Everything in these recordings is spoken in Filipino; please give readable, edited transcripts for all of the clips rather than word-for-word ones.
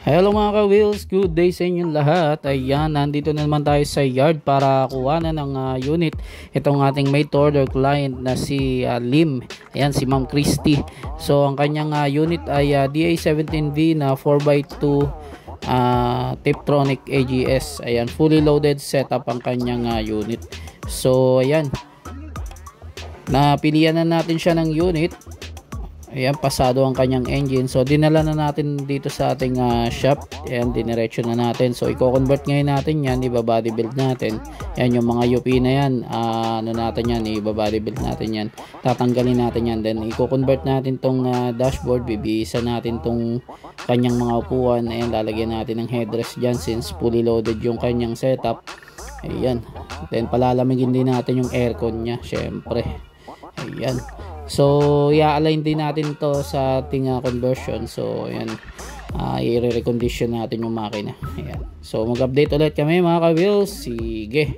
Hello mga ka-wheels, good day sa inyong lahat. Ayan, nandito na naman tayo sa yard para kuha na ng unit itong ating may order client na si Lim. Ayan, si Ma'am Christy. So ang kanyang unit ay DA17V na 4x2 Tiptronic AGS. Ayan, fully loaded setup ang kanyang unit. So ayan, napilian na natin siya ng unit. Ayan, pasado ang kanyang engine. So dinala na natin dito sa ating shop. Ayan, diniretso na natin. So i-convert ngayon natin yan, i-body build natin. Ayan, yung mga UP na yan, ano natin yan, i-body build natin yan. Tatanggalin natin yan. Then i-convert natin tong dashboard. Bibihisan natin tong kanyang mga upuan. Ayan, lalagyan natin ng headrest dyan since fully loaded yung kanyang setup. Ayan. Then palalamigin din natin yung aircon nya, syempre. Ayan. So i-align din natin to sa ating conversion. So ayan, i-recondition natin yung makina. Ayan. So mag-update ulit kami mga ka-wheels. Sige.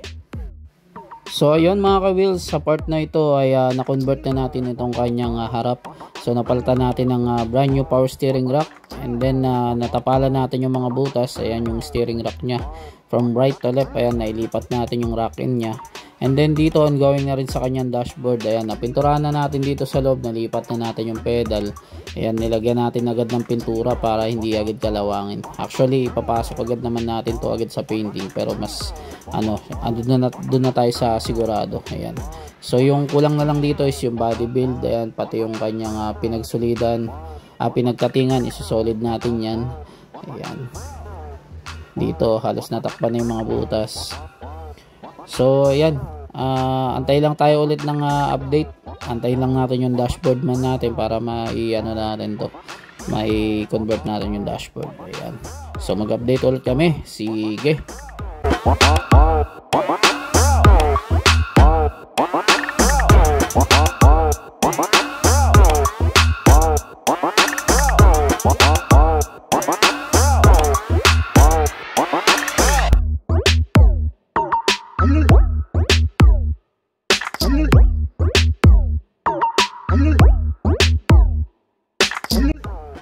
So ayun mga ka-wheels, sa part na ito ay na-convert na natin itong kanyang harap. So napalitan natin ng brand new power steering rack. And then natapalan natin yung mga butas. Ayan yung steering rack nya. From right to left, ayan, nailipat natin yung rack in nya. And then dito ongoing na rin sa kanyang dashboard. Ayan, napinturahan na natin dito sa loob, nalipat na natin yung pedal. Ayan, nilagyan natin agad ng pintura para hindi agad kalawangin. Actually ipapasok agad naman natin to agad sa painting, pero mas doon na tayo sa sigurado. Ayan, so yung kulang na lang dito is yung body build. Ayan, pati yung kanyang pinagsulidan, pinagkatingan, isusolid natin yan. Ayan, dito halos natakpan na yung mga butas. So ayan, antay lang tayo ulit ng update. Antayin lang natin yung dashboard man natin para natin to, mai-convert natin yung dashboard. Ayan, so mag-update ulit kami. Sige.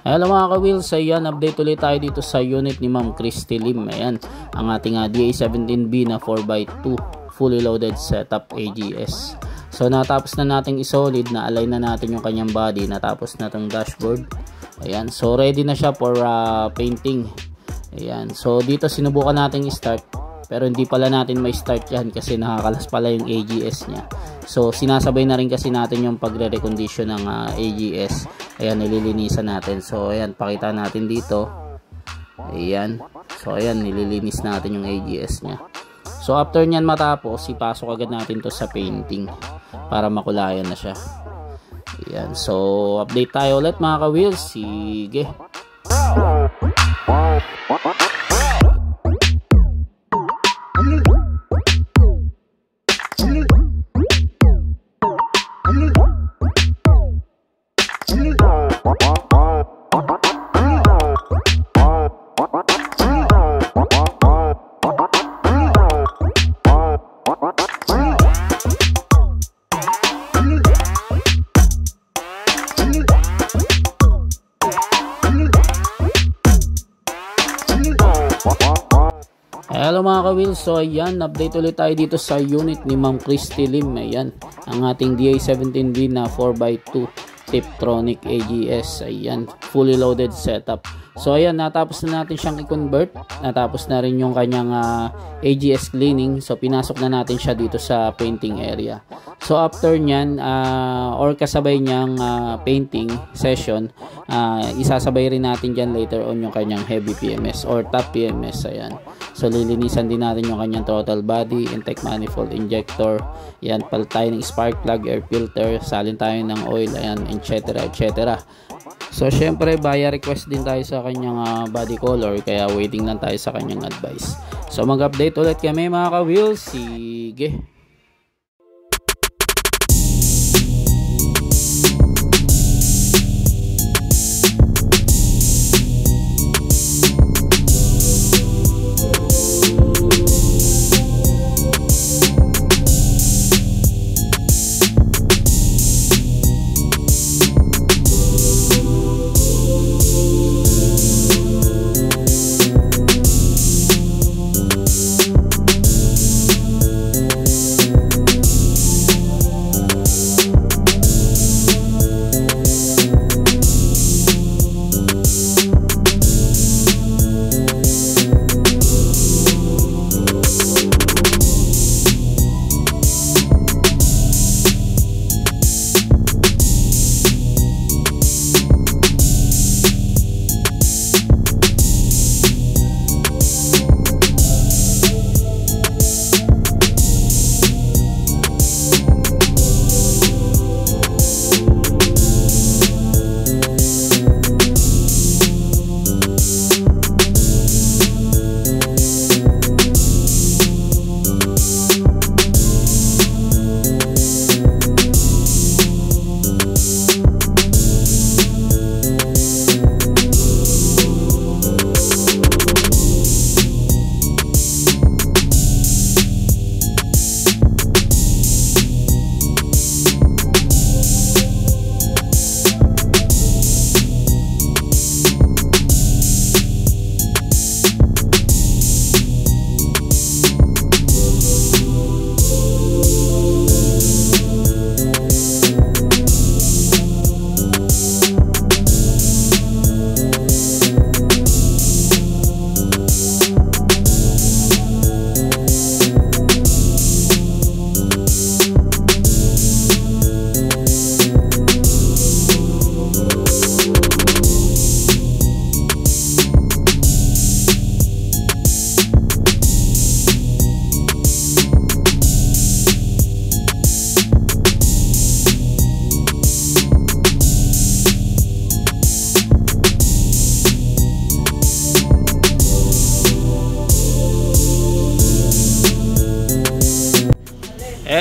Hello mga ka-wheels, ayan, update ulit tayo dito sa unit ni Ma'am Christy Lim. Ayan, ang ating DA17B na 4x2 fully loaded setup AGS. So natapos na nating isolid, na align na natin yung kanyang body, natapos na itong dashboard. Ayan, so ready na siya for painting. Ayan, so dito sinubukan nating i-start, pero hindi pala natin may start yan kasi nakakalas pala yung AGS nya. So sinasabay na rin kasi natin yung pagre-recondition ng AGS. Ayan, nililinisan natin. So ayan, pakita natin dito. Ayan, so ayan, nililinis natin yung AGS nya. So after nyan matapos, ipasok agad natin to sa painting para makulayan na siya. Ayan, so update tayo ulit mga ka-wheels. Sige. Hello mga ka-wheels, so ayan, update ulit tayo dito sa unit ni Ma'am Christy Lim. Ayan, ang ating DA17V na 4x2 Tiptronic AGS. Ayan, fully loaded setup. So ayan, natapos na natin siyang i-convert. Natapos na rin yung kanyang AGS cleaning. So pinasok na natin siya dito sa painting area. So after nyan, or kasabay niyang painting session, isasabay rin natin dyan later on yung kanyang heavy PMS or top PMS. Ayan, so lilinisan din natin yung kanyang throttle body, intake manifold, injector. Ayan, palit tayo ng spark plug, air filter, salin tayo ng oil, ayan, etc. etc. So syempre via request din tayo sa kanyang body color, kaya waiting lang tayo sa kanyang advice. So mag-update ulit kami mga ka-wheels. Sige.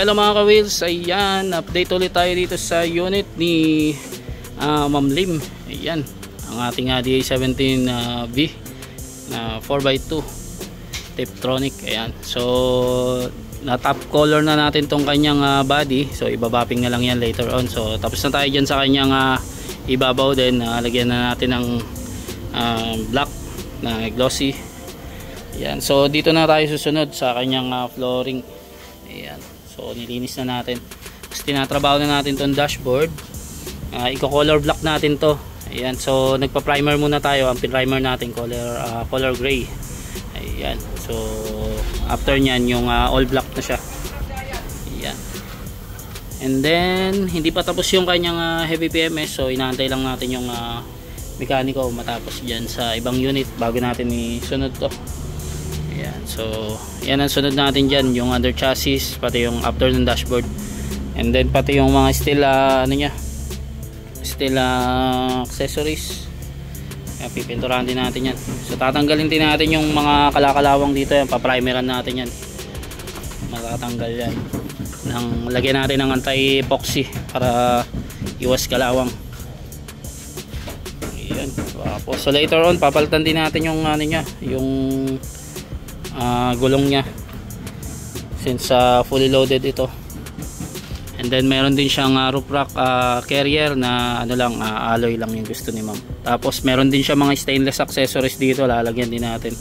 Hello mga ka-wheels, ayan, update ulit tayo dito sa unit ni Ma'am Lim. Ayan, ang ating DA17V na 4x2 Tiptronic. Ayan, so na top color na natin tong kanyang body, so ibabapping na lang yan later on. So tapos na tayo dyan sa kanyang ibabaw din, lagyan na natin ng black na glossy. Ayan, so dito na tayo susunod sa kanyang flooring. Ayan, so nilinis na natin, tapos tinatrabaho na natin tong dashboard. Iko-color black natin to. Ayan, so nagpa-primer muna tayo. Ang primer natin color gray. Ayan, so after nyan yung all black na siya. Ayan, and then hindi pa tapos yung kanyang heavy PMS, so inaantay lang natin yung mekaniko matapos dyan sa ibang unit bago natin isunod to. Ayan, so yan ang sunod natin dyan, yung under chassis, pati yung after ng dashboard, and then pati yung mga steel accessories. Ayan, pipinturahan din natin yan. So tatanggalin din natin yung mga kalakalawang dito, yan paprimeran natin yan, matatanggal yan nang lagyan natin ng anti-epoxy para iwas kalawang. Ayan, so later on papalitan din natin yung yung gulong nya, since fully loaded ito. And then meron din siyang roof rack carrier na alloy lang yung gusto ni ma'am. Tapos meron din siya mga stainless accessories dito, lalagyan din natin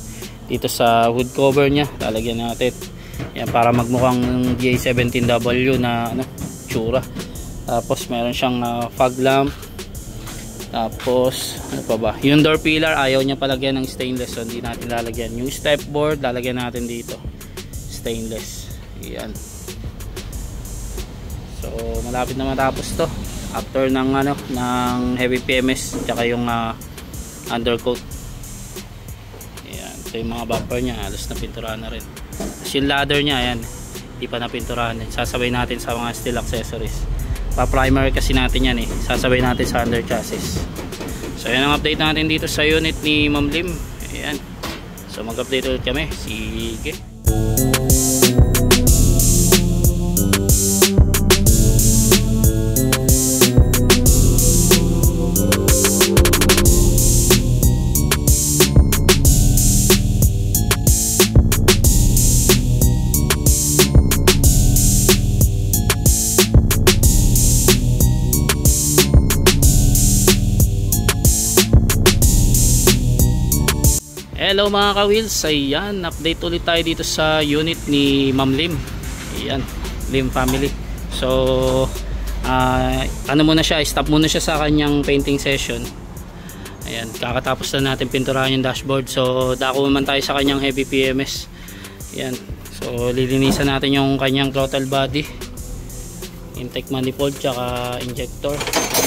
dito sa hood cover nya, lalagyan natin yan para magmukhang DA17W na tsura. Tapos meron siyang fog lamp. Tapos ano pa ba, yung door pillar ayaw niya palagyan ng stainless, so hindi natin lalagyan. Yung step board lalagyan natin dito stainless. Ayan, so malapit na matapos to after ng ng heavy PMS tsaka yung undercoat. Ayan, so yung mga bumper nya halos na pinturahan na rin. Tapos yung ladder nya, ayan, hindi pa napinturahan din. Sasabay natin sa mga steel accessories. Pa-primer kasi natin yan sasabay natin sa under chassis. So yan ang update natin dito sa unit ni Ma'am Lim. Ayan, so mag-update ulit kami. Sige. Hello mga ka-wheels, ayan, update ulit tayo dito sa unit ni Ma'am Lim. Ayan, Lim family. So muna siya, stop muna siya sa kanyang painting session. Ayan, kakatapos na natin pinturahan yung dashboard, so dako naman tayo sa kanyang heavy PMS. Ayan, so lilinisan natin yung kanyang throttle body, intake manifold tsaka injector.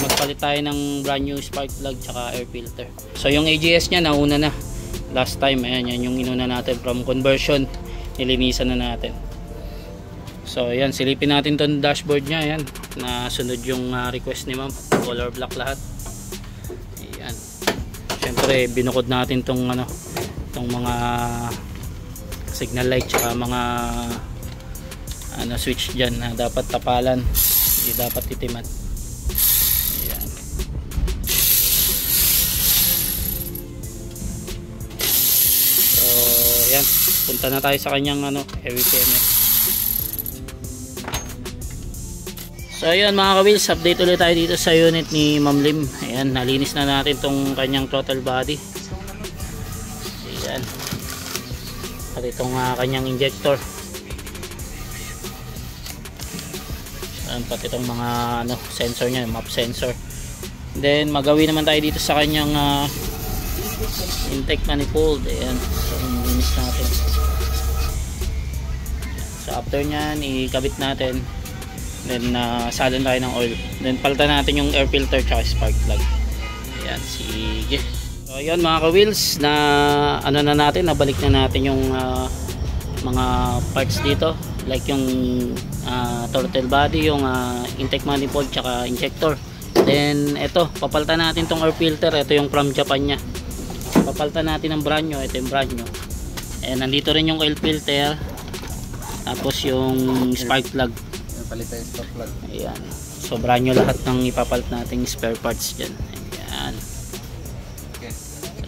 Magpalit tayo ng brand new spark plug tsaka air filter. So yung AGS nya nauna na last time. Ayan, yan yung inuna natin from conversion, nilinisan na natin. So ayan, silipin natin tong dashboard nya. Ayan, nasunod yung request ni ma'am, color black lahat. Ayan, syempre binukod natin tong tong mga signal light tsaka mga switch dyan na dapat tapalan, hindi dapat titiman. Ayan, punta na tayo sa kanyang heavy PMS. So ayan mga ka-wheels, update ulit tayo dito sa unit ni Ma'am Lim. Ayan, nalinis na natin tong kanyang throttle body. Ayan, at itong kanyang injector. Ayan, pati itong mga sensor nya, map sensor. Then magawin naman tayo dito sa kanyang intake manifold. Ayan, so linis natin. So after nyan, ikabit natin, then salon tayo ng oil, then palitan natin yung air filter tsaka spark plug. Ayan, sige. So ayan mga ka-wheels, na na natin, nabalik na natin yung mga parts dito, like yung throttle body, yung intake manifold tsaka injector. Then ito, papalitan natin tong air filter. Ito yung from Japan nya, papalitan natin ng brand new. Ito yung brand new. And nandito rin yung oil filter, tapos yung spark plug. palit tayo stock plug. Ayan. So brand new lahat ng ipapalit nating spare parts dyan. Ayan. Okay.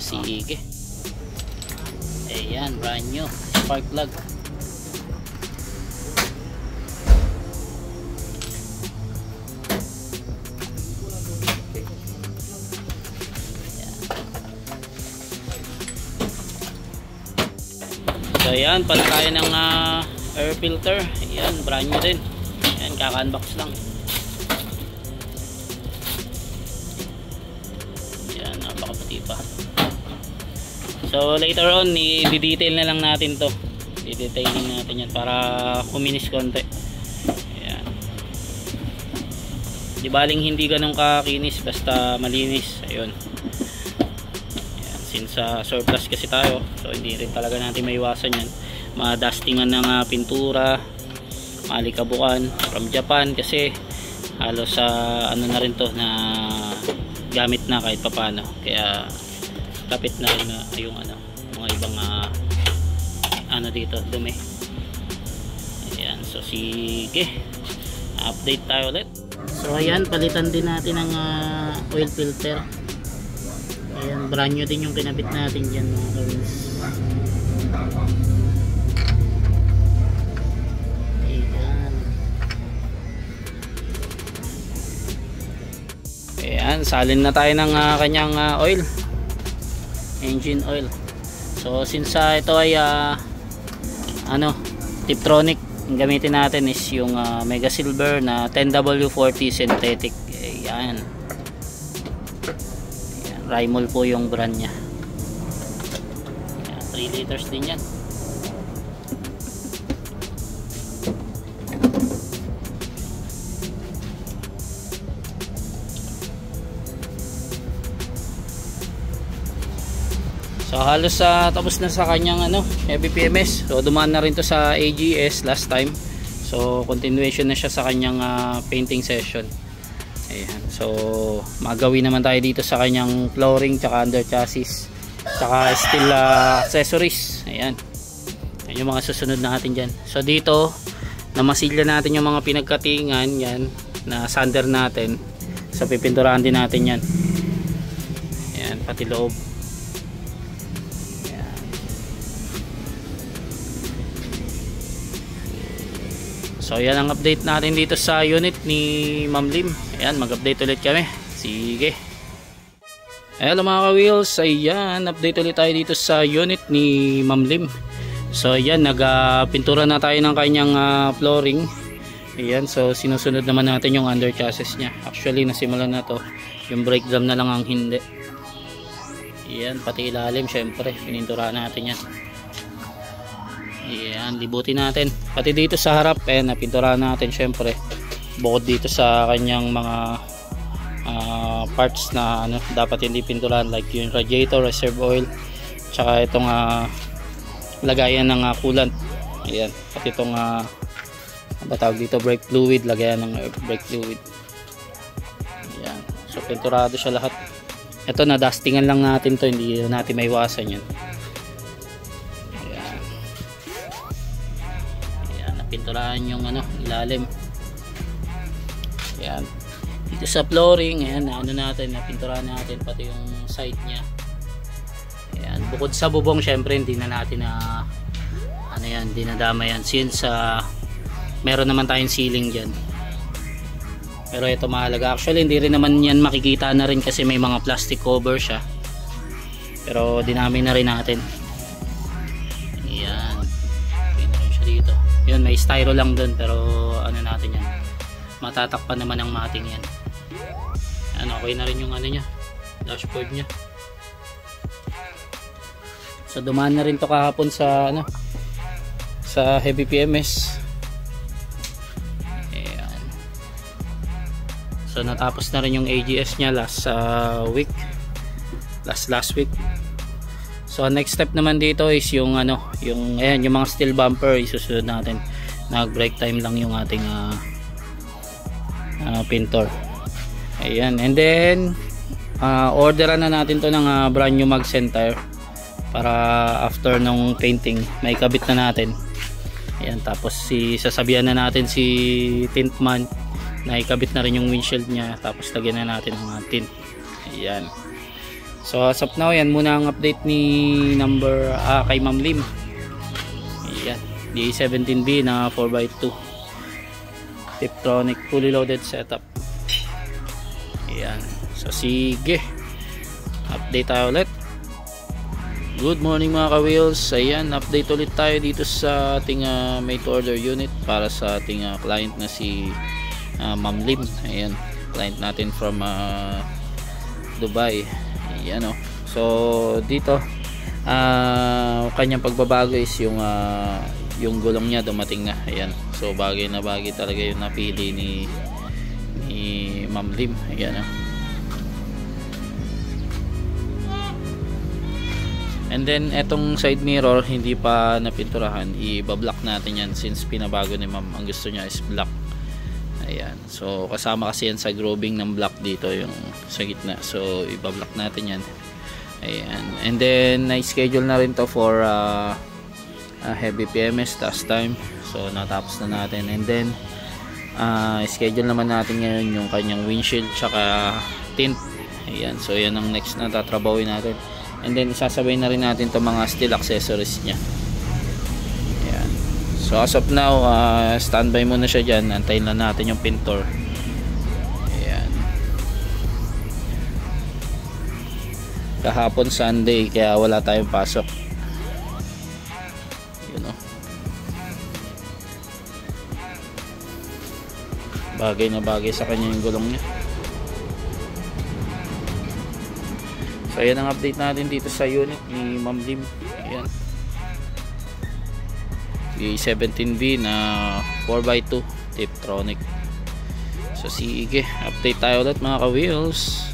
Sige. Ayan, brand new spark plug. So ayan, pala tayo ng air filter. Ayan, brand new din. Ayan, kaka-unbox lang. Ayan, napakaputi pa. So later on, i-detail na lang natin to. I-detailing natin yan para kuminis konti. Ayan. Di baling hindi ganun kakinis, basta malinis. Ayun. Since surplus kasi tayo, so hindi rin talaga natin maiwasan yan. Madustingan ng pintura, malikabukan from Japan kasi halos ano na rin to na gamit na kahit papano, kaya kapit na rin yung mga ibang ano dito dumi. Ayan, so sige, update tayo ulit. So ayan, palitan din natin ng oil filter. Ayan, brand new din yung kinabit natin dyan mga kawins. Ayan. Ayan, salin na tayo ng kanyang oil. Engine oil. So since ito ay Tiptronic, ang gamitin natin is yung Mega Silver na 10W40 synthetic. Ayan. Rymol po yung brand nya. 3 liters din yan. So halos tapos na sa kanyang heavy PMS. So dumaan na rin to sa AGS last time. So continuation na siya sa kanyang painting session. Ayan. So magawin naman tayo dito sa kanyang flooring tsaka under chassis tsaka steel accessories. Ayan. Ayan yung mga susunod natin dyan. So dito namasilya natin yung mga pinagkatingan yan na sander natin. So pipinturahan din natin yan. Ayan, pati loob. Ayan. So yan ang update natin dito sa unit ni Ma'am Lim. Ayan, mag-update ulit kami. Sige. Hello mga ka-wheels. Ayan, update ulit tayo dito sa unit ni Ma'am Lim. So ayan, nagpintura na tayo ng kanyang flooring. Ayan, so sinusunod naman natin yung under chassis niya. Actually, nasimulan na to. Yung brake drum na lang ang hindi. Ayan, pati ilalim, syempre, pininturahan natin yan. Ayan, libutin natin. Pati dito sa harap, ayan, napinturahan natin, syempre. Bukod dito sa kanyang mga parts na dapat hindi pinturahan, like yung radiator, reserve oil, tsaka itong lagayan ng coolant. Ayan, pati itong tawag dito, brake fluid, lagayan ng brake fluid. Ayan, so pinturado siya lahat. Ito, na dustingan lang natin to, hindi natin maiwasan yan. Ayan, ayan, napinturahan yung ilalim. Ayan, dito sa flooring, ayan, natin, napinturahan natin pati yung side nya. Ayan, bukod sa bubong, syempre hindi na natin dinadama yan since meron naman tayong ceiling dyan. Pero ito mahalaga, actually hindi rin naman yan makikita na rin kasi may mga plastic cover siya, pero dinami na rin natin. Ayan, okay na rin siya dito. Yun, may styro lang dun, pero natin yan, matatakpan naman ang mating yan. Ayan, okay na rin yung nya, dashboard nya. So dumaan na rin to kahapon sa sa heavy PMS. Ayan. So natapos na rin yung AGS nya last week. Last week. So next step naman dito is yung yung mga steel bumper isusunod natin. Nag-break time lang yung ating pintor. Ayan, and then orderan na natin to ng brand new mag center para after nung painting may kabit na natin. Ayan, tapos sasabihan na natin si tintman na ikabit na rin yung windshield niya, tapos lagyan na natin ng tint. Ayan. So as of now, yan muna ang update ni kay Ma'am Lim. Ayan, DA17B na 4x2 Tiptronic fully loaded setup. Ayan. So sige, update tayo ulit. Good morning mga ka-wheels. Ayan, update ulit tayo dito sa ating made to order unit para sa ating client na si Ma'am Lim. Ayan, client natin from Dubai. Ayan o. So dito kanyang pagbabago is yung gulong niya dumating na. Ayan. So bagay na bagay talaga yung napili ni Ma'am Lim. Ayan o. And then etong side mirror hindi pa napinturahan, i-block natin yan since pinabago ni Ma'am. Ang gusto niya is black. Ayan. So kasama kasi yan sa grooving ng black dito yung sa gitna. So i-block natin yan. Ayan. And then na-schedule na rin to for heavy PMS last time. So natapos na natin. And then schedule naman natin ngayon yung kanyang windshield tsaka tint. Ayan. So yan ang next na tatrabawin natin. And then isasabay na rin natin itong mga steel accessories nya. Ayan. So as of now, standby muna siya dyan. Antayin lang natin yung pintor. Ayan. Kahapon Sunday kaya wala tayong pasok. Yun o. Bagay na bagay sa kanya yung gulong nya. So ayan ang update natin dito sa unit ni Ma'am Lim. Ayan, DA17B na 4x2 Tiptronic. So sige, update tayo ulit mga ka-wheels.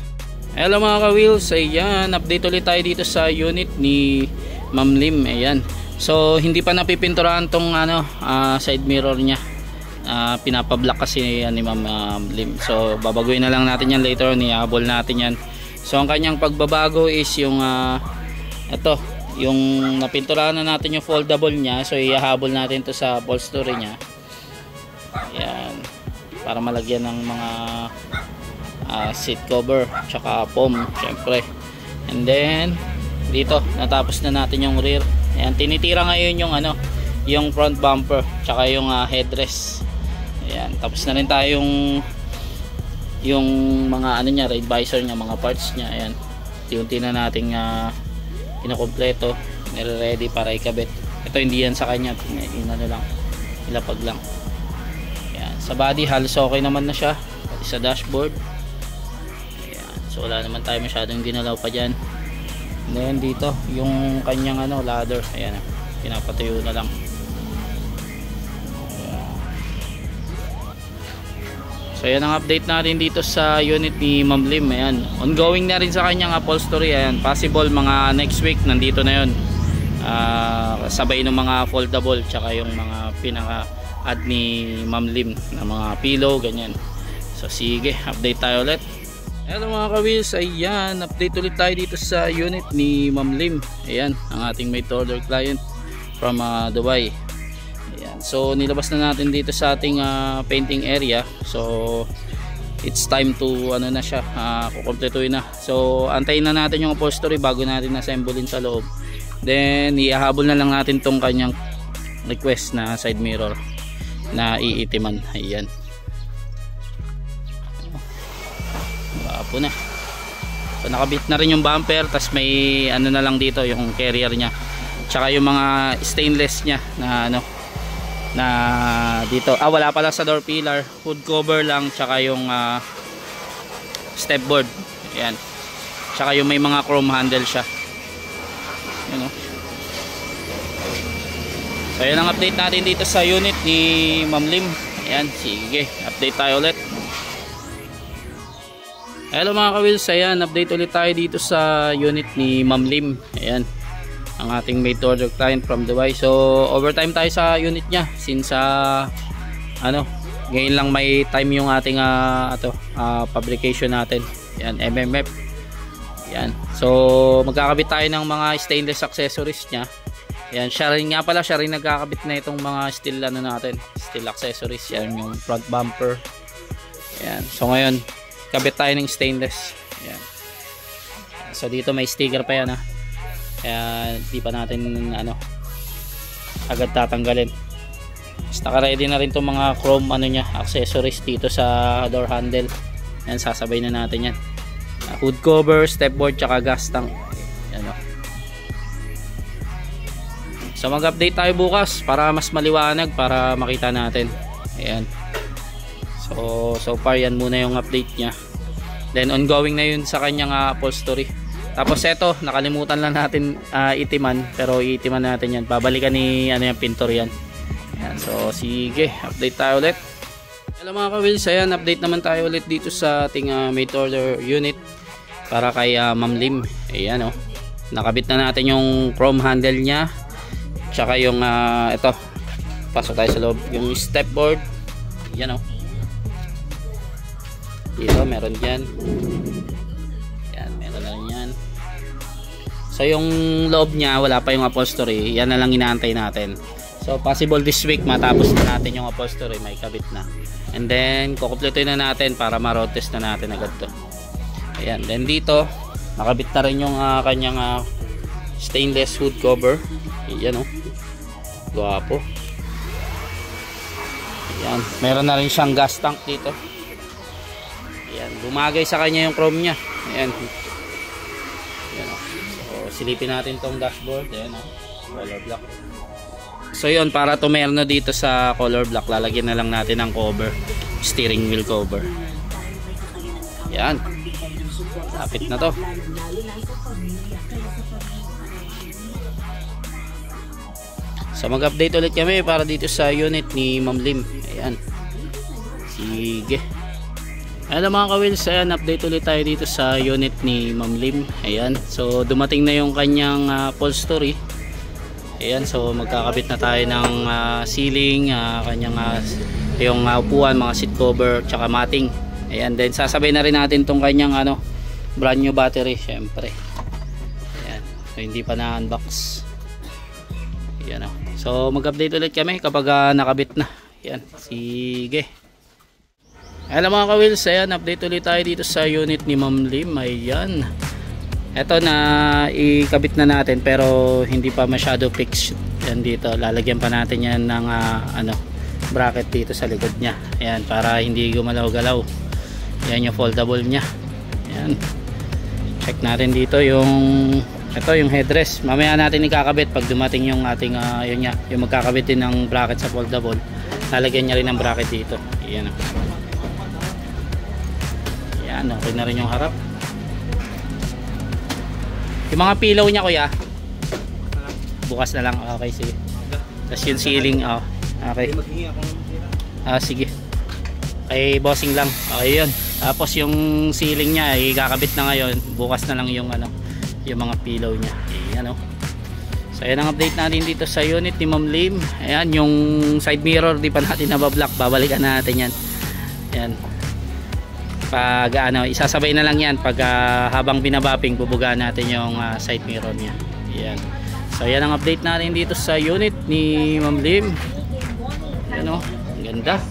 Hello mga ka-wheels. Ayan, update ulit tayo dito sa unit ni Ma'am Lim. Ayan. So hindi pa napipinturahan tong side mirror nya. Pinapablock kasi ni Ma'am Lim. So babaguhin na lang natin yan later on. Ihabol natin yan. So ang kanyang pagbabago is yung yung napinturahan na natin yung foldable niya. So ihahabol natin to sa upholstery niya. Ayan, para malagyan ng mga seat cover tsaka foam syempre. And then dito natapos na natin yung rear. Ayan, tinitira ngayon yung front bumper tsaka yung headrest. Ayan, tapos na rin tayong yung mga niya, rain visor niya, mga parts niya. Ayan, unti na nating kinakompleto, nire-ready para ikabit. Ito hindi yan sa kanya, lang, ilapag lang. Ayan, sa body halos okay naman na siya, pati sa dashboard. Ayan, so wala naman tayo masyadong ginalaw pa dyan. And then dito yung kanyang ladder, ayan, pinapatuyo na lang. So yan ang update natin dito sa unit ni Ma'am Lim. Ayan, ongoing na rin sa kanyang upholstery. Ayan, possible mga next week nandito na yun, sabay ng mga foldable tsaka yung mga pinaka-add ni Ma'am Lim na mga pillow, ganyan. So sige, update tayo ulit. Hello mga ka-wheels. Ayan, update ulit tayo dito sa unit ni Ma'am Lim. Ayan, ang ating made to order client from Dubai. Ayan, so nilabas na natin dito sa ating painting area. So it's time to na siya, kukumpletuhin na. So antayin na natin yung upholstery bago natin assemblein sa loob. Then ihahabol na lang natin tong kanyang request na side mirror na iitiman. Ayan, po na. So nakabit na rin yung bumper, tas may na lang dito yung carrier nya tsaka yung mga stainless nya na dito, wala pala sa door pillar, hood cover lang tsaka yung step board. Ayan, tsaka yung may mga chrome handle siya. Ayan, so yan ang update natin dito sa unit ni Ma'am Lim. Ayan, sige, update tayo ulit. Hello mga ka-wheels. Ayan, update ulit tayo dito sa unit ni Ma'am Lim. Ayan, ang ating made to order client from Dubai. So overtime tayo sa unit nya since ngayon lang may time yung ating fabrication natin. Ayan, MMF. Ayan, so magkakabit tayo ng mga stainless accessories nya. Yan, siya rin nga pala, siya rin nagkakabit na itong mga steel ano natin, steel accessories. Yan yung front bumper. Yan. So ngayon, kabit tayo ng stainless. Yan. So dito may sticker pa yan ha. Kaya di pa natin ano agad tatanggalin. Naka-ready na rin itong mga chrome ano niya, accessories dito sa door handle. Yan, sasabay na natin yan. Hood cover, stepboard, tsaka gas tank. Yan o. So mag-update tayo bukas para mas maliwanag, para makita natin. Ayan. So far yan muna yung update niya. Then ongoing na yun sa kanyang upholstery. Tapos eto, nakalimutan lang natin itiman, pero itiman natin yan. Babalikan ni ano yung pintor yan. Ayan, so sige, update tayo ulit. Hello mga ka-wheels, ayan, update naman tayo ulit dito sa ating made to order unit para kay Ma'am Lim. Ayan o, nakabit na natin yung chrome handle nya, tsaka yung ito, pasok tayo sa loob, yung stepboard. Ayan o, dito meron dyan. Ayan, meron na rin yan. So yung loob nya, wala pa yung upholstery, yan na lang inaantay natin. So possible this week matapos na natin yung upholstery, may kabit na. And then kukumpletuhin na natin para ma-road test na natin agad to. Ayan, then dito nakabit na rin yung kanyang stainless hood cover. Ayan o, guwapo. Ayan, meron na rin siyang gas tank dito. Ayan, bumagay sa kanya yung chrome nya. Ayan. Ayan o. So silipin natin tong dashboard. Ayan o, color black. So yun, para tumerno dito sa color black, lalagyan na lang natin ng cover, steering wheel cover. Yan, lapit na to. So mag-update ulit kami para dito sa unit ni Ma'am Lim. Ayan, sige. Ayan mga ka-wheels, ayan, update ulit tayo dito sa unit ni Ma'am Lim. Ayan, so dumating na yung kanyang upholstery. Ayan, so magkakabit na tayo ng ceiling, kanyang yung upuan, mga seat cover, tsaka matting. Ayan, then sasabay na rin natin tong kanyang brand new battery, syempre. Ayan, so hindi pa na-unbox. Ayan o. So mag-update ulit kami kapag nakabit na. Ayan, sige. Ayan mga ka-wheels, ayan, update ulit tayo dito sa unit ni Ma'am Lim. Ayan. Ito na ikabit na natin pero hindi pa masyado fixed. Yan dito, lalagyan pa natin yan ng bracket dito sa likod niya. Ayan, para hindi gumalaw-galaw. Yan yung foldable niya. Ayan. Check natin dito yung yung headrest. Mamaya natin ikakabit pag dumating yung ating yung magkakabit din ng bracket sa foldable. Lalagyan niya rin ng bracket dito. Ayan. Ayan, okay na rin yung harap. Yung mga pillow niya kuya, bukas na lang. Okay, sige. Tapos yung ceiling, okay. Sige. Kay bossing lang. Okay yun. Tapos yung ceiling niya, ikakabit na ngayon. Bukas na lang yung yung mga pillow niya. Ayan o. So ayan ang update natin dito sa unit ni Ma'am Lim. Ayan, yung side mirror, di pa natin nabablock. Babalikan natin yan. Ayan. Pag isasabay na lang yan pag habang binabapping, bubugaan natin yung side mirror niya. Ayan. So yan ang update natin dito sa unit ni Ma'am Lim. Ayan o, ang ganda.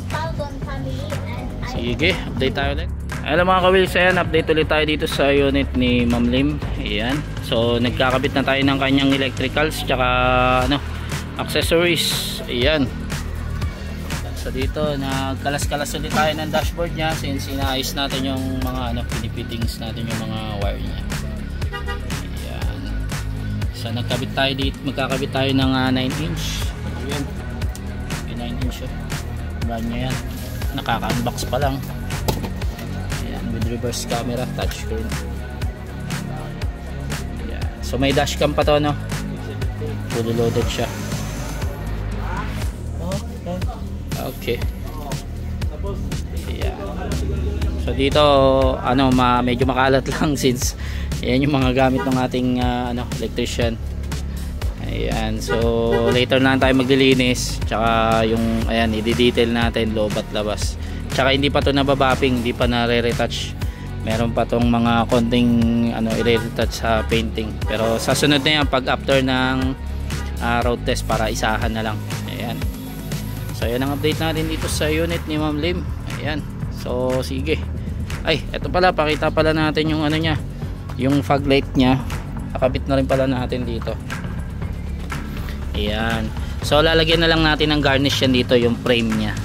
Sige, update tayo ulit. Ayan mga ka-wheels, ayan, update ulit tayo dito sa unit ni Ma'am Lim. Ayan. So nagkakabit na tayo ng kanyang electricals tsaka accessories. Ayan. So dito nagkalas-kalas ulit tayo ng dashboard niya since inaayos natin yung mga pinipittings natin yung mga wire niya. Ayan. So nagkabit tayo dito, magkakabit tayo ng 9-inch. Ayan. Yung 9-inch yun. Brand niya yan. Nakaka-unbox pa lang. Ayan, with reverse camera, touchscreen. Ayan. So may dashcam pa to, no? Fully loaded siya. Okay. Yeah. So dito medyo makalat lang since ayan yung mga gamit ng ating electrician. Ayan, so later na tayo maglilinis, tsaka yung ayan i-detail natin loob at labas. Tsaka hindi pa to nababapping, hindi pa na-retouch. Meron pa tong mga konting i-retouch sa painting. Pero sa sunod na yan, pag after ng road test para isahan na lang. Ayan. So yan ang update natin dito sa unit ni Ma'am Lim. Ayan. So sige. Ay, eto pala, pakita pala natin yung ano niya, yung fog light niya. Nakabit na rin pala natin dito. Ayan. So lalagyan na lang natin ng garnish yan dito, yung frame niya.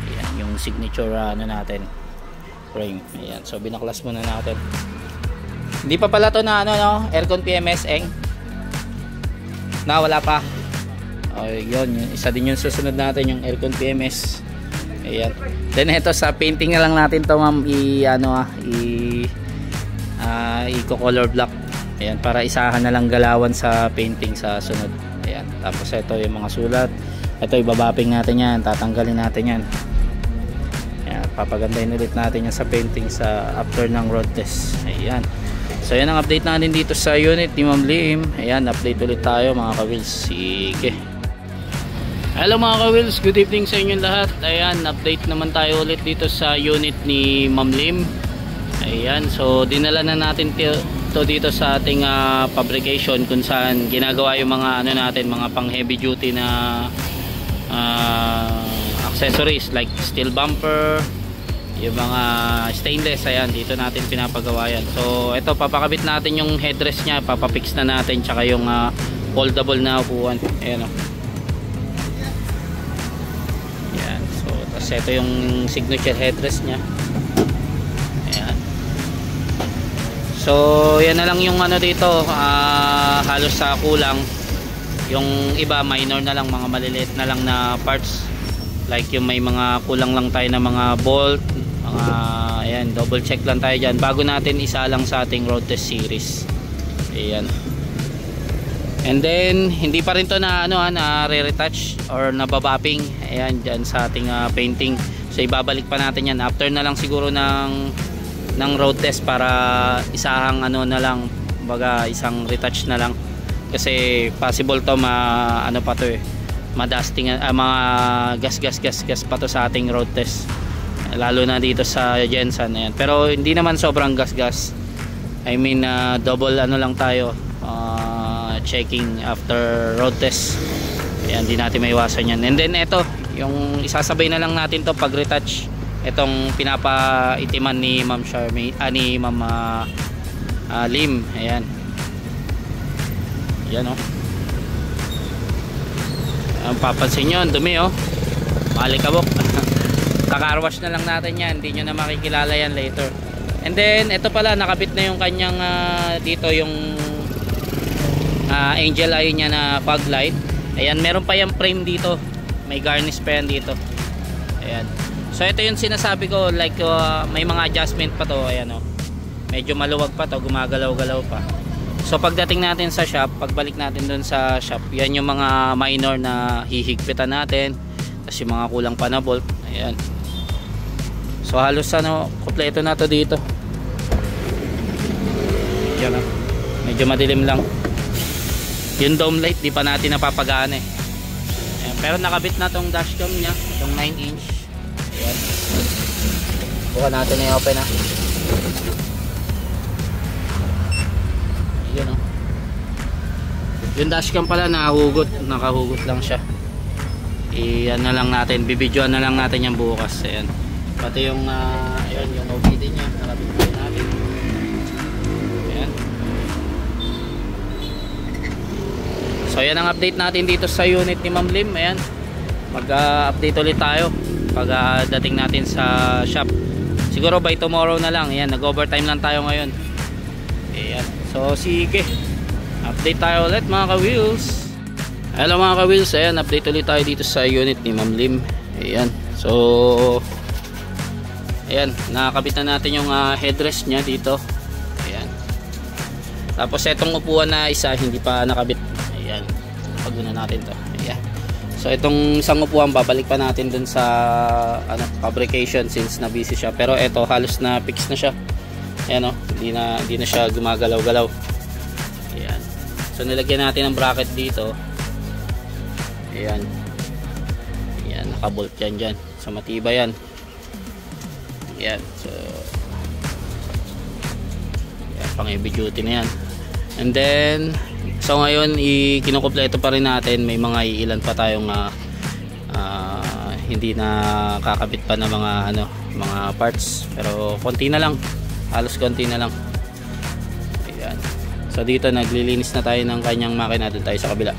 Ayan, yung signature ano natin, frame. Ayan. So binaklas muna natin. Hindi pa pala to na ano, no? Aircon PMS eng. Na wala pa. Oh, yun, isa din yung susunod natin, yung aircon PMS. Ayan. Then ito sa painting na lang natin to, ma'am, i-color block. Ayan, para isahan na lang galawan sa painting sa sunod. Ayan. Tapos ito yung mga sulat. Ito ibabapping natin yan, tatanggalin natin yan. Ayan, papagandahin ulit natin yan sa painting sa after ng road test. Ayan. So yan ang update natin dito sa unit ni Ma'am Lim. Ayan, update ulit tayo mga ka-wheels. Sige. Hello mga ka-wheels, good evening sa inyong lahat. Ayan, update naman tayo ulit dito sa unit ni Ma'am Lim. Ayan, so dinala na natin to dito sa ating fabrication kung saan ginagawa yung mga ano natin, mga pang heavy duty na accessories like steel bumper, yung mga stainless. Ayan, dito natin pinapagawa yan. So ito, papakabit natin yung headrest nya, papapix na natin, tsaka yung foldable na upuan. Ayan o. Ayan, so tapos ito yung signature headrest nya. Ayan. So yan na lang yung ano dito, halos sa kulang. Yung iba minor na lang, mga maliliit na lang na parts, like yung may mga kulang lang tayo na mga bolt, mga ayan, double check lang tayo dyan bago natin isa lang sa ating road test series. Ayan. And then hindi pa rin to na ano, na re-retouch or nababapping. Ayan, dyan sa ating painting. So ibabalik pa natin yan after na lang siguro ng road test, para isahang ano na lang, baga isang retouch na lang, kasi possible to ano pa to madusting, mga gas pa to sa ating road test, lalo na dito sa Jensen. Ayan. Pero hindi naman sobrang gas. I mean double ano lang tayo, checking after road test. Ayan, hindi natin maiwasan yan. And then ito, yung isasabay na lang natin to pag retouch, itong pinapaitiman ni Ma'am Charmy, ni Ma'am Lim. Ayan. Yan o. Ang papansin nyo, ang dumi o, malikabok. Kakarwash na lang natin yan, hindi nyo na makikilala yan later. And then ito pala, nakabit na yung kanyang dito yung angel eye nya na fog light. Ayan, meron pa yung frame dito, may garnish pa yan dito. Ayan. So ito yung sinasabi ko, like may mga adjustment pa to. Ayan o, medyo maluwag pa to, gumagalaw-galaw pa. So pagdating natin sa shop, pagbalik natin dun sa shop, yan yung mga minor na hihigpitan natin, tapos yung mga kulang pa na bolt. Ayan. So halos ano, kompleto na to dito. Yan o, medyo madilim lang. Yung dome light di pa natin napapagaan eh. Ayan. Pero nakabit na tong dashcam nya, itong 9-inch. Ayan. Buka natin i-open na. Yun, oh. Yung dashcam pala nakahugot lang siya. Iyan na lang natin, bibidyoan na lang natin yung bukas. Ayan. Pati yung ayan, yung OBD nya, nakabit natin. Ayan. So yan ang update natin dito sa unit ni Ma'am Lim. Ayan. Mag-update ulit tayo pag dating natin sa shop. Siguro by tomorrow na lang. Ayan, nag-overtime lang tayo ngayon. Ayan. So sige, update tayo ulit mga ka-wheels. Hello mga ka-wheels, ayan, update ulit tayo dito sa unit ni Ma'am Lim. Ayan. So ayan, nakakabit na natin yung headrest nya dito. Ayan. Tapos etong upuan na isa hindi pa nakabit. Ayan, paguna natin to. Ayan. So itong isang upuan babalik pa natin dun sa fabrication since na busy siya. Pero eto halos na fix na siya. Ayan o, hindi na siya gumagalaw-galaw. Ayan. So nilagyan natin ng bracket dito. Ayan. Ayan, nakabolt yan dyan. So matibay yan. Ayan. So ayan, pang heavy duty na yan. And then So ngayon kinukumpleto pa rin natin, may mga ilan pa tayong hindi na kakabit pa na mga parts, pero konti na lang, halos konti na lang. Ayan. So dito naglilinis na tayo ng kanyang makina, doon tayo sa kabila.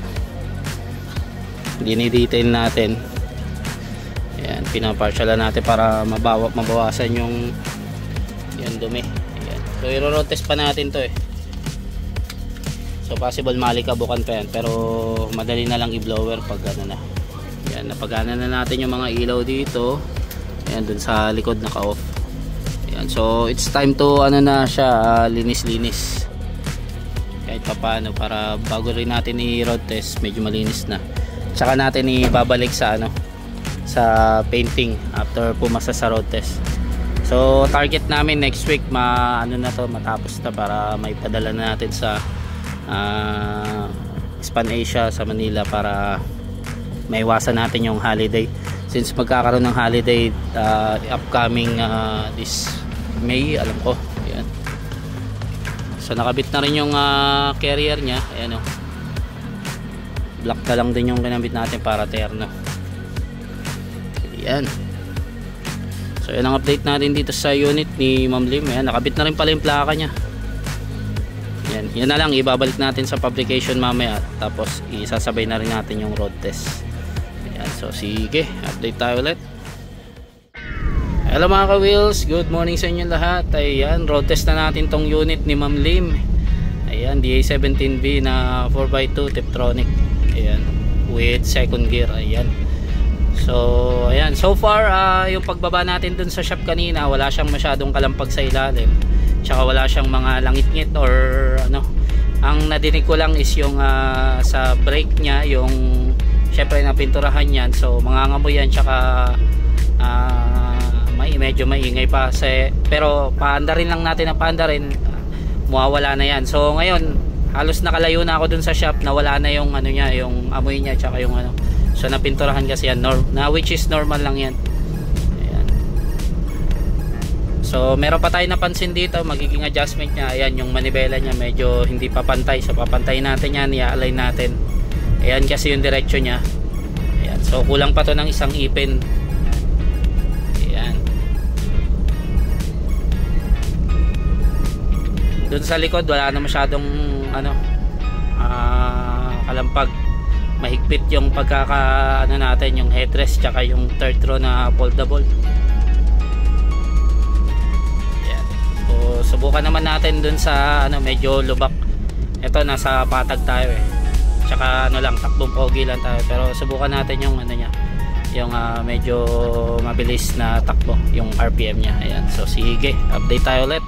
Dini-detail natin. Ayan, pinapartialan natin para mabawasan yung dumi. Ayan. So i-road test pa natin to So possible malikabukan pa yan, pero madali na lang i-blower pag na. Yan, napagana na natin yung mga ilaw dito. Ayan, dun sa likod naka-off. Ayan, so it's time to na siya, linis-linis. Kahit pa paano, para bago rin natin i-road test, medyo malinis na. Tsaka natin ibabalik sa sa painting after pumasa sa road test. So target namin next week matapos na, para may padala na natin sa Span Asia sa Manila, para maiwasan natin yung holiday, since magkakaroon ng holiday upcoming this May, alam ko. Ayan. So nakabit na rin yung carrier nya. Ayan, black na lang din yung kinabit natin para terno. Ayan. So yan ang update natin dito sa unit ni Ma'am Lim. Ayan, nakabit na rin pala yung plaka nya. Yan na lang, ibabalik natin sa publication mamaya, tapos isasabay na rin natin yung road test. Ayan, so sige, update tayo ulit. Hello mga ka-wheels, good morning sa inyo lahat. Ayan, road test na natin tong unit ni Ma'am Lim. Ayan, DA17B na 4x2 Tiptronic. Ayan, with second gear. Ayan. So ayan, so far yung pagbaba natin dun sa shop kanina, wala siyang masyadong kalampag sa ilalim, tsaka wala siyang mga langit-ngit or ang nadinig ko lang is yung sa brake nya, yung syempre napinturahan yan, so mangangamoy yan, tsaka medyo maingay pa pero paandarin lang natin, mawawala na yan. So ngayon halos nakalayo na ako dun sa shop, nawala na yung nya, yung amoy nya, tsaka yung so napinturahan kasi yan, which is normal lang yan. Ayan. So meron pa tayo napansin dito, magiging adjustment nya. Ayan, yung manibela nya medyo hindi pa pantay, so papantayin natin yan, i-align natin. Ayan kasi yung diretsyo nya. Ayan, so kulang pa to ng isang ipin. Ayan. Doon sa likod wala na masyadong kalampag. Mahigpit yung natin, yung headrest tsaka yung third row na foldable. Ayan. So subukan naman natin dun sa medyo lubak. Ito nasa patag tayo tsaka lang, takbong pogi lang tayo, pero subukan natin yung yung medyo mabilis na takbo, yung RPM nya. Ayan, so sige, update tayo ulit.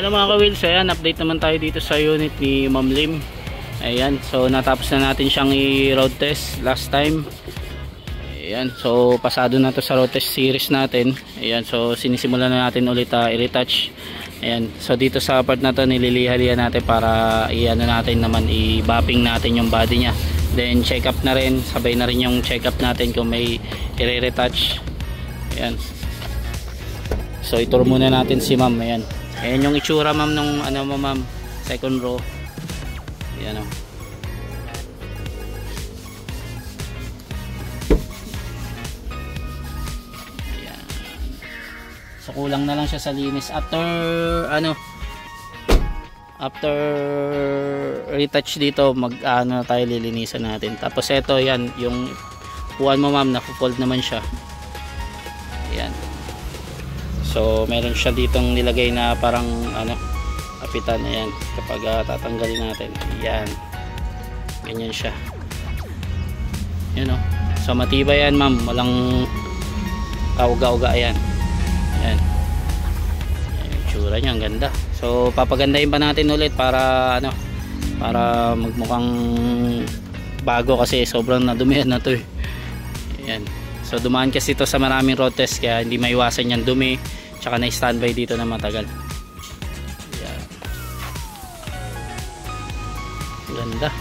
Hello mga ka-wheels, ayan, update naman tayo dito sa unit ni Ma'am Lim. Ayan, so natapos na natin siyang i-road test last time. Ayan, so pasado na to sa road test series natin. Ayan, so sinisimulan na natin ulit i-retouch. Ayan, so dito sa part na to nililihalian natin para i-ano natin naman, i-bapping natin yung body niya. Then check up na rin, sabay na rin yung check up natin kung may i-retouch. Ayan. So ituro muna natin si Ma'am. Ayan. Ayan yung itsura Ma'am nung ano mo Ma'am, second row. Ayan o. Ayan. So kulang na lang siya sa linis after retouch dito, mag-ano tayo, lilinisan natin. Tapos ito, yan yung puwan mo Ma'am, na-fold naman siya. Ayan. So meron siya ditong nilagay na parang kapitan. Ayan, kapag tatanggalin natin, ayan, ganyan siya. Yan o. So matibay yan Ma'am, walang kauga-uga. Ayan. Ayan. Ayan yung tsura niya, ang ganda. So papagandahin pa natin ulit para para magmukhang bago kasi sobrang nadumihan na to eh. Ayan. So dumaan kasi ito sa maraming road test kaya hindi maiwasan yan dumi, tsaka na standby dito na matagal. Ayan. Ganda.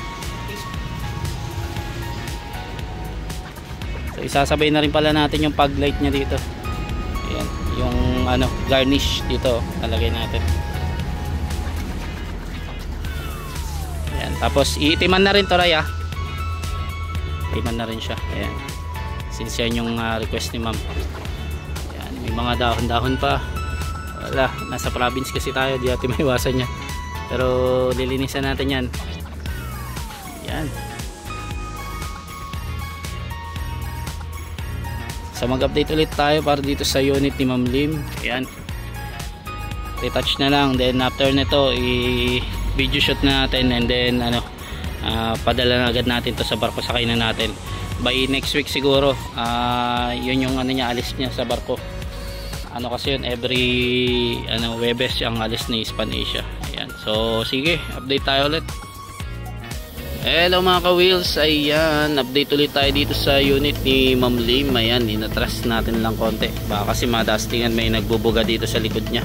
So isasabay na rin pala natin yung pag light nya dito. Ayan, yung garnish dito nalagay natin. Ayan, tapos iitiman na rin to Raya. Iitiman na rin siya. Ayan. Since yan yung request ni Ma'am. Ayan, may mga dahon-dahon pa. Wala, nasa province kasi tayo, di natin maiwasan niya. Pero lilinisan natin yan. Ayan. So mag-update ulit tayo para dito sa unit ni Ma'am Lim. Ayan. Retouch na lang. Then after nito, i-video shoot na natin. And then padala na agad natin to sa barko, sakay na natin. By next week siguro. Yun yung niya, alis niya sa barko. Kasi yun, every Webes ang alis ni Span Asia. Ayan. So sige, update tayo ulit. Hello mga ka-wheels, ayan, update ulit tayo dito sa unit ni Ma'am Lim. Ayan, inatras natin lang konti, baka kasi madastingan, may nagbubuga dito sa likod nya.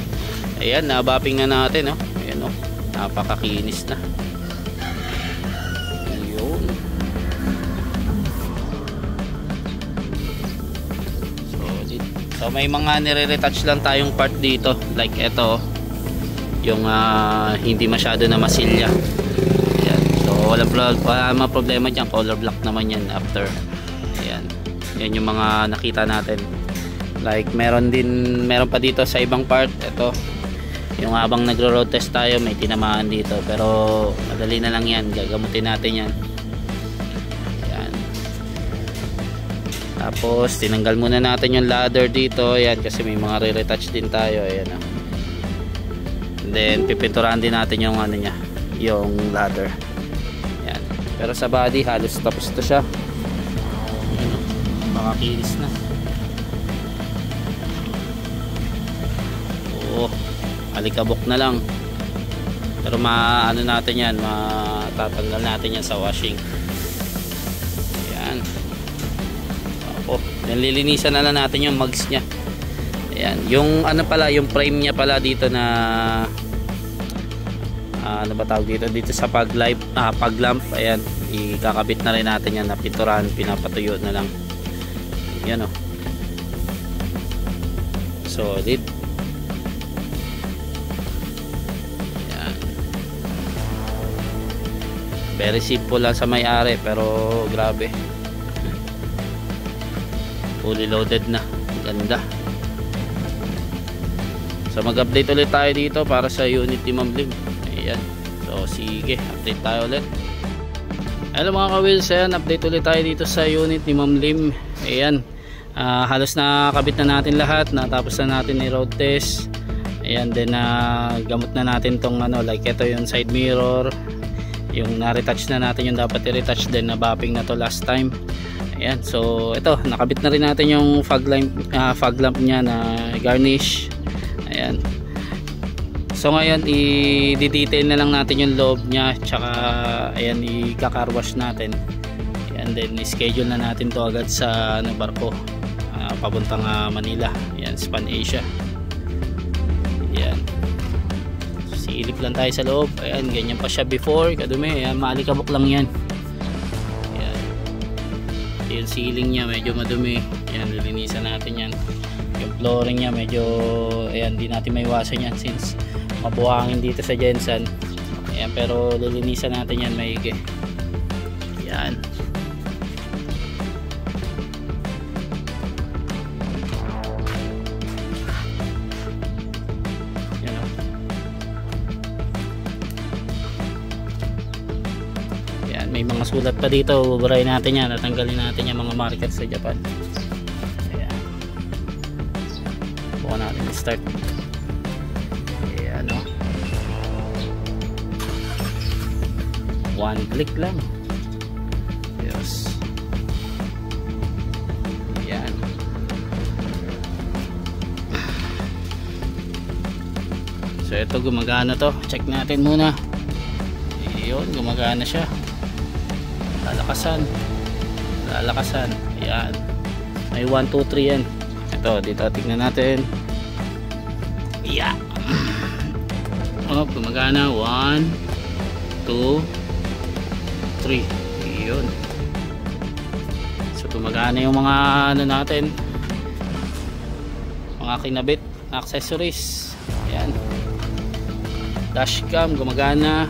Ayan, nabapping na natin, ayan, napakakinis na. Ayun. So may mga nire-retouch lang tayong part dito, like ito, yung hindi masyado na masilya. Wala problema dyan, color block naman yan after. Ayan, yan yung mga nakita natin. Like meron pa dito sa ibang part. Ito yung habang nagro-road test tayo, may tinamaan dito, pero madali na lang yan, gagamutin natin yan. Ayan. Tapos tinanggal muna natin yung ladder dito. Ayan, kasi may mga re-retouch din tayo. Ayan, and then pipinturahan din natin yung nya, yung ladder. Pero sa body halos tapos to siya. Makakinis na. Alikabok na lang. Pero natin yan, matatanggal natin yan sa washing. Ayan. Then lilinisan na lang natin yung mugs nya. Ayan, yung yung frame nya pala dito na ano ba tawag dito sa pag lamp. Ayan, ikakabit na rin natin yan, na pinturahan, pinapatuyo na lang. Yan solid. Ayan, very simple lang sa may-ari, pero grabe, fully loaded na, ganda. So mag-update ulit tayo dito para sa unit ni Ma'am Lim. Ayan. So sige, update tayo ulit. Hello mga ka-wheels, ayan, update ulit tayo dito sa unit ni Ma'am Lim. Ayan, halos nakabit na natin lahat, natapos na natin ni road test. Ayan, then gamot na natin tong like ito yung side mirror, yung na-retouch na natin yung dapat i-retouch, then na-bapping na to last time. Ayan, so ito, nakabit na rin natin yung fog lamp nya na garnish. Ayan. So ngayon i-detail na lang natin yung loob niya, tsaka ayan i-car wash natin. And then i-schedule na natin to agad sa barko papuntang Manila. Ayan, Span Asia. Ayan. Silip lang tayo sa loob. Ayan, ganyan pa siya before, kadumi. Ayan, maalikabok lang yan. Ayan. Yung ceiling niya medyo madumi. Ayan, lilinisan natin yan. Yung flooring niya medyo, ayan, di natin maiwasan yan since mabuhangin dito sa Jensen. Ayan, pero lilinisan natin yan maigi. Ayan. May mga sulat pa dito, buburahin natin yan, natanggalin natin yung mga marker sa Japan. Ayan, buka natin start. Ayan, o, one click lang. Yes. Ayan. So ito gumagana to, check natin muna. Ayun, gumagana siya. Lalakasan. Ayan, may 1, 2, 3 yan. Ito, dito tignan natin. Yeah. Oh, gumagana. 1, 2, 3. Ayun. So gumagana yung mga ano natin, mga kinabit accessories. Ayan, dashcam gumagana,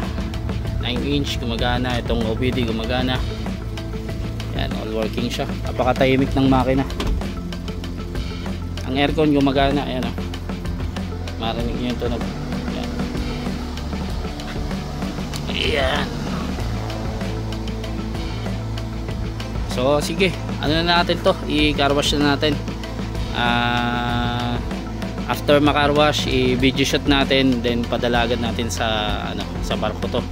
9-inch gumagana, itong OBD gumagana. Yan, all working siya. Napakatahimik ng makina. Ang aircon gumagana. Ayan, o, marinig nyo yung tunog. Ayan. Ayan. So sige, ano na natin to, i-car wash na natin. After ma-car wash, i-video shot natin, then padalagan natin sa sa barko to.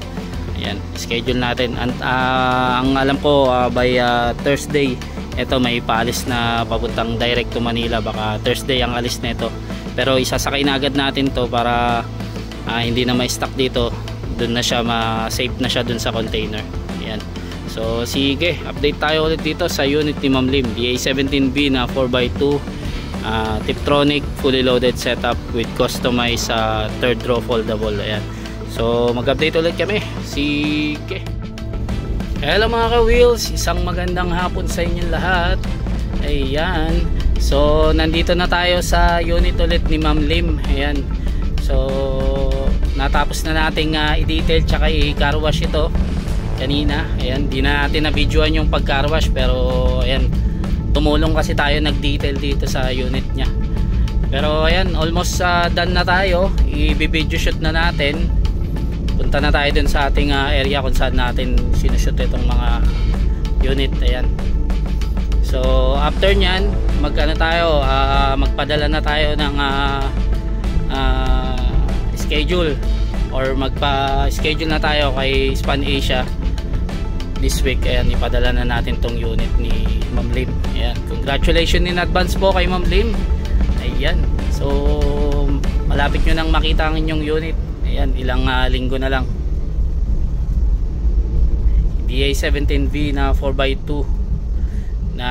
Ayan, schedule natin. Ang alam ko by Thursday ito may paalis na papuntang direct to Manila. Baka Thursday ang alis nito, pero isasakay na agad natin to para hindi na ma-stuck dito. Doon na siya, ma-safe na siya dun sa container. Ayan. So sige, update tayo ulit dito sa unit ni Ma'am Lim, DA17B na 4x2 Tiptronic fully loaded setup with customized third row foldable. Ayan. So mag-update ulit kami. Sige. Hello mga ka-wheels, isang magandang hapon sa inyong lahat. Ayan. So nandito na tayo sa unit ulit ni Ma'am Lim. Ayan. So natapos na nating i-detail tsaka i-car wash ito kanina. Ayan, di na natin na-videoan yung pag-car wash, pero ayan, tumulong kasi tayo nag-detail dito sa unit nya. Pero ayan, almost done na tayo. I-video shoot na natin. Punta na tayo dun sa ating area kung saan natin sinushoot itong mga unit. Ayan. So after nyan, magpadala na tayo ng schedule, or magpa-schedule na tayo kay Span Asia this week. Ayan, ipadala na natin tong unit ni Ma'am Lim. Ayan, congratulations in advance po kay Ma'am Lim. Ayan, so malapit nyo nang makita ang inyong unit. Ayan, ilang linggo na lang. DA17V na 4x2 na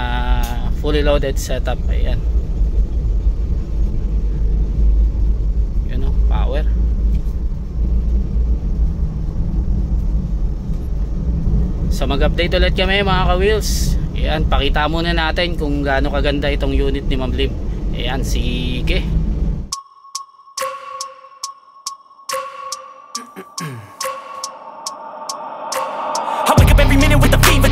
fully loaded setup. Ayan, yun o, power. So mag-update ulit kami mga ka-wheels. Ayan, pakita muna natin kung gaano kaganda itong unit ni Ma'am Lim. Ayan, sige.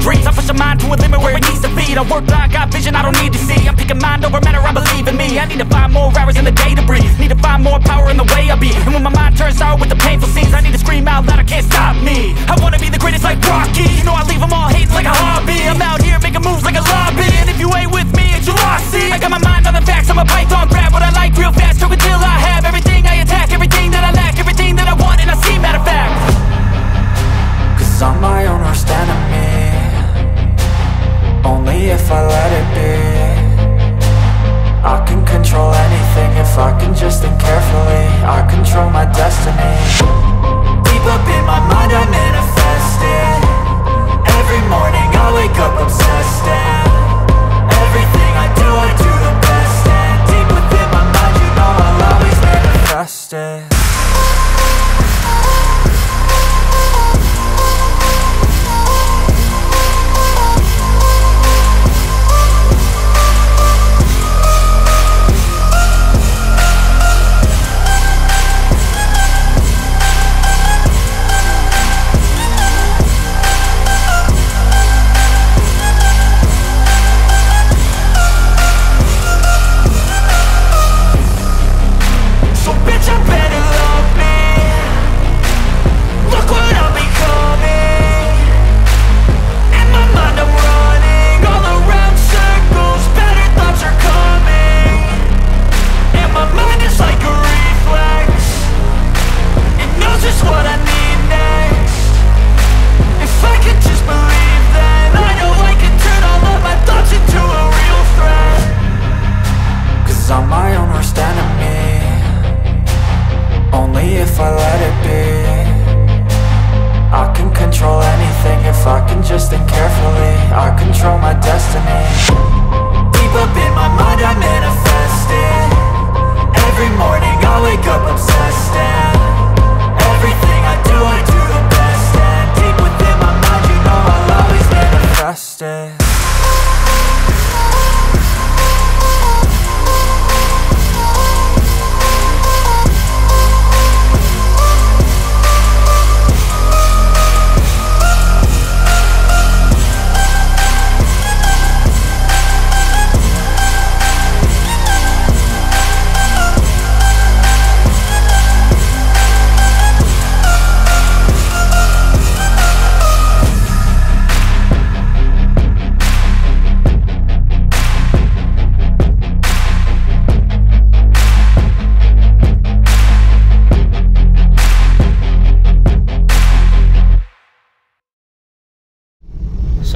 Dreams, I push a mind to a limit where it needs to be. I work like I got vision I don't need to see. I'm picking mind over matter, I believe in me. I need to find more hours in the day to breathe. Need to find more power in the way I be. And when my mind turns sour with the painful scenes, I need to scream out loud, I can't stop me. I wanna be the greatest like Rocky. You know I leave them all hating like a hobby. I'm out here making moves like a lobby. And if you ain't with me, it's your loss. See, I got my mind on the facts, I'm a python, grab what I like real fast. Choke until I have everything I attack, everything that I lack, everything that I want, and I see, matter of fact. Cause I'm my own worst enemy. Only if I let it be. I can control anything if I can just think carefully. I control my destiny. Deep up in my mind I manifest it. Every morning I wake up obsessed, and everything I do the best. And deep within my mind, you know I'll always manifest it.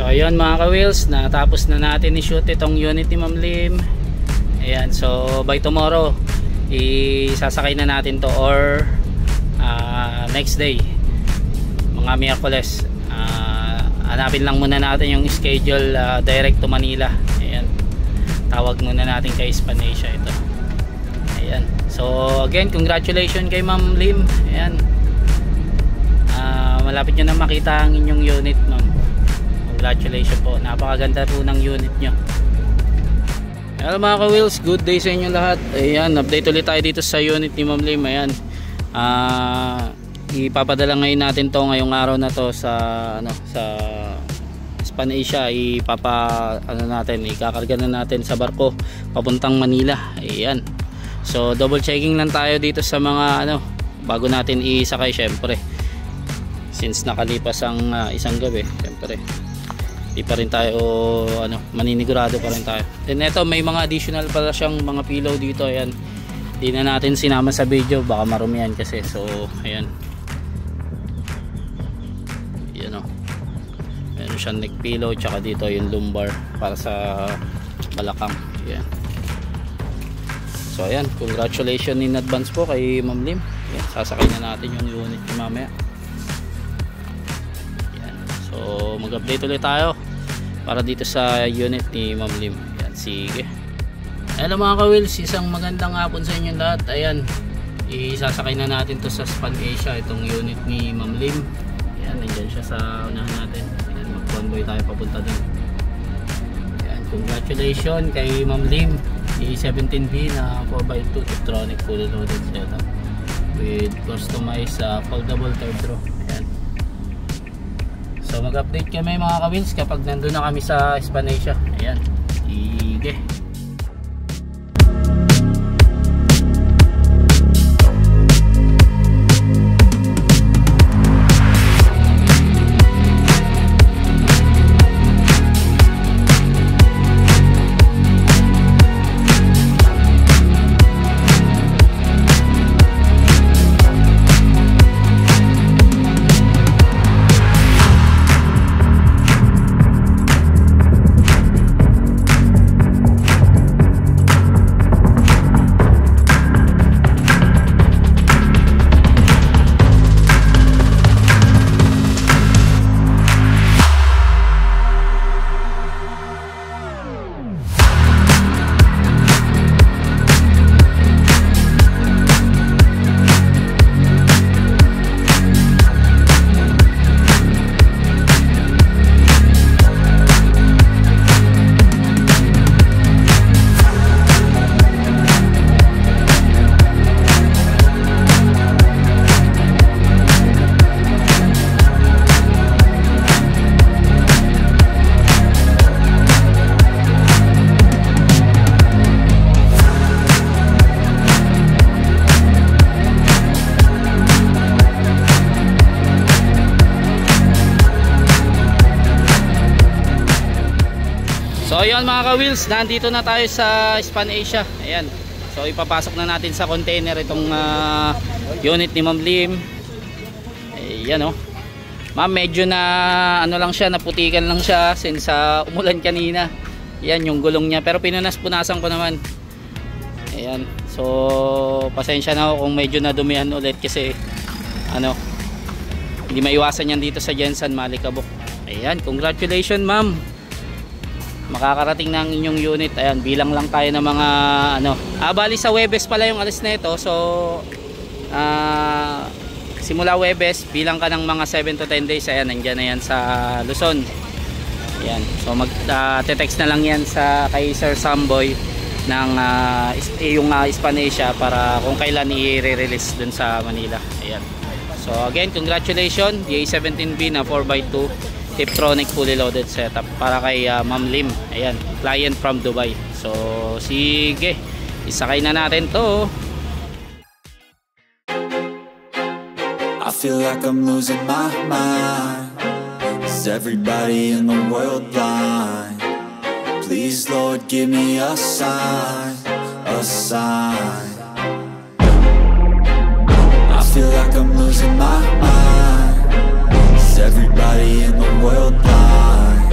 Ayun mga ka-wheels, natapos na natin i-shoot itong unit ni Ma'am Lim. Ayan, so by tomorrow isasakay na natin to, or next day, mga Miyerkules. Hanapin lang muna natin yung schedule direct to Manila. Ayan, tawag muna natin kay Spanesia ito. Ayan, so again, congratulations kay Ma'am Lim. Ayan, malapit nyo na makita ang inyong unit, ma'am. Congratulations po, napakaganda po ng unit nyo. Hello mga ka-wheels, good day sa inyo lahat. Ayan, update ulit tayo dito sa unit ni Ma'am Lim. Ayan, ipapadala ngayon natin to ngayong araw na to sa Spanesia. Ikakarga na natin sa barko papuntang Manila. Ayan, so double checking lang tayo dito sa mga bago natin isakay, syempre since nakalipas ang isang gabi, syempre di pa rin tayo maninigurado pa rin tayo. Then ito, may mga additional pala siyang mga pillow dito. Ayan, di na natin sinama sa video, baka marumihan kasi. So ayan, ayan o, meron siyang neck pillow, tsaka dito yung lumbar para sa balakang. Ayan, so ayan, congratulations in advance po kay Ma'am Lim. Ayan, sasakay na natin yung unit ni mamaya. So mag-update ulit tayo para dito sa unit ni Ma'am Lim. Ayan, sige. Hello mga ka-wheels, isang magandang hapon sa inyo lahat. Ayan, isasakay na natin to sa Spanesia, itong unit ni Ma'am Lim. Ayan, nandyan siya sa unahan natin. Ayan, mag-convoy tayo papunta dun. Ayan, congratulations kay Ma'am Lim. E17B na 4x2 Tiptronic fully loaded setup with customized foldable third row. Ayan, so mag-update kami mga ka-wheels kapag nandun na kami sa Spanesia. Ayan, sige. So ayun mga ka-wheels, nandito na tayo sa Span Asia. Ayan. So ipapasok na natin sa container itong unit ni Ma'am Lim. Ayan oh. Ma'am, medyo na ano lang siya, naputikan lang siya since umulan kanina. Ayan yung gulong niya, pero pinunas-punasan ko naman. Ayan. So pasensya na ako kung medyo nadumihan ulit kasi ano, hindi maiwasan yan dito sa Jensen, Malikabok. Ayan, congratulations ma'am. Makakarating na ang inyong unit. Ayan, bilang lang tayo ng mga ano. Bali sa Webes pala yung alis na ito. So simula Webes, bilang ka ng mga 7 to 10 days. Ayan, nandiyan na yan sa Luzon. Ayan, so mag-text na lang yan sa kay Sir Samboy ng yung Span Asia para kung kailan i-release dun sa Manila. Ayan. So again, congratulations, DA17B na 4x2 Tiptronic fully loaded setup para kay Ma'am Lim. Ayan, client from Dubai. So sige, isakay na natin to. I feel like I'm losing my mind. Is everybody in the world blind? Please Lord, give me a sign, a sign. I feel like I'm losing my mind. Is everybody in the world blind?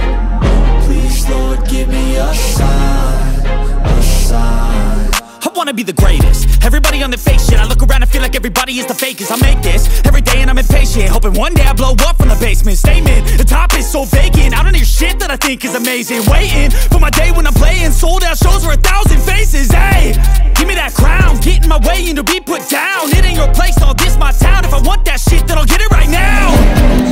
Please Lord, give me a sign, a sign. I wanna be the greatest. Everybody on the fake shit. I look around and feel like everybody is the fakest. I make this every day and I'm impatient, hoping one day I blow up from the basement. Statement, the top is so vacant. I don't hear shit that I think is amazing. Waiting for my day when I'm playing sold out shows for 1,000 faces. Hey, give me that crown, get in my way and to be put down. It ain't your place, all this my town. If I want that shit, then I'll get it right now.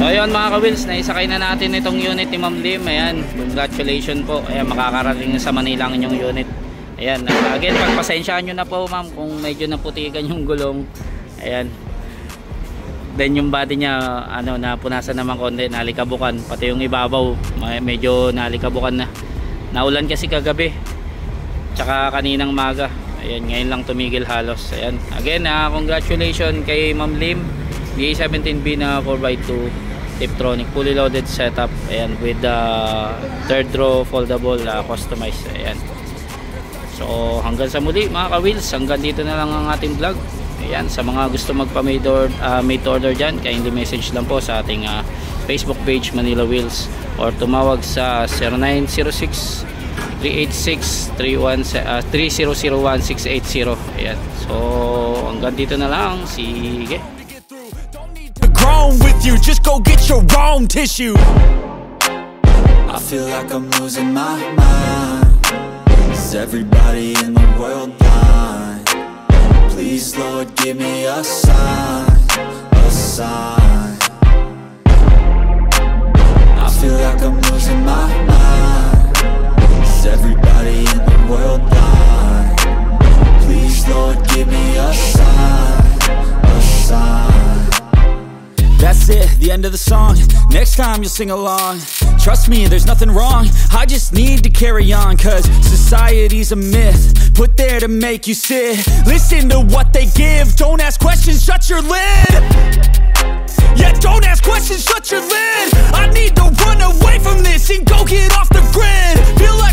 So ayun mga ka-wheels, naisakay na natin itong unit ni Ma'am Lim. Ayan, congratulations po. Ayan, makakarating na sa Manila ang inyong unit. Ayan, again, pagpasensyaan nyo na po ma'am kung medyo naputikan yung gulong. Ayan. Then yung body niya, ano, napunasan naman konti, nalikabukan. Pati yung ibabaw, medyo nalikabukan na. Naulan kasi kagabi. Tsaka kaninang maga. Ayan, ngayon lang tumigil halos. Ayan. Again, congratulations kay Ma'am Lim. DA17B na 4x2 Tiptronic fully loaded setup. Ayan, with the third row foldable customized. Ayan. So hanggang sa muli mga ka-wheels, hanggang dito na lang ang ating vlog. Ayan, sa mga gusto magpa-made to order dyan, kindly message lang po sa ating Facebook page Manila Wheels or tumawag sa 0906-386-3001-680. Ayan, so hanggang dito na lang. Sige. Grown with you, just go get your own tissue. I feel like I'm losing my mind. Is everybody in the world blind? Please Lord, give me a sign, a sign. I feel like I'm losing my mind. Is everybody in the world blind? Please Lord, give me a sign, a sign. That's it, the end of the song. Next time you'll sing along. Trust me, there's nothing wrong. I just need to carry on, cause society's a myth put there to make you sit. Listen to what they give. Don't ask questions, shut your lid. Yeah, don't ask questions, shut your lid. I need to run away from this and go get off the grid. Feel like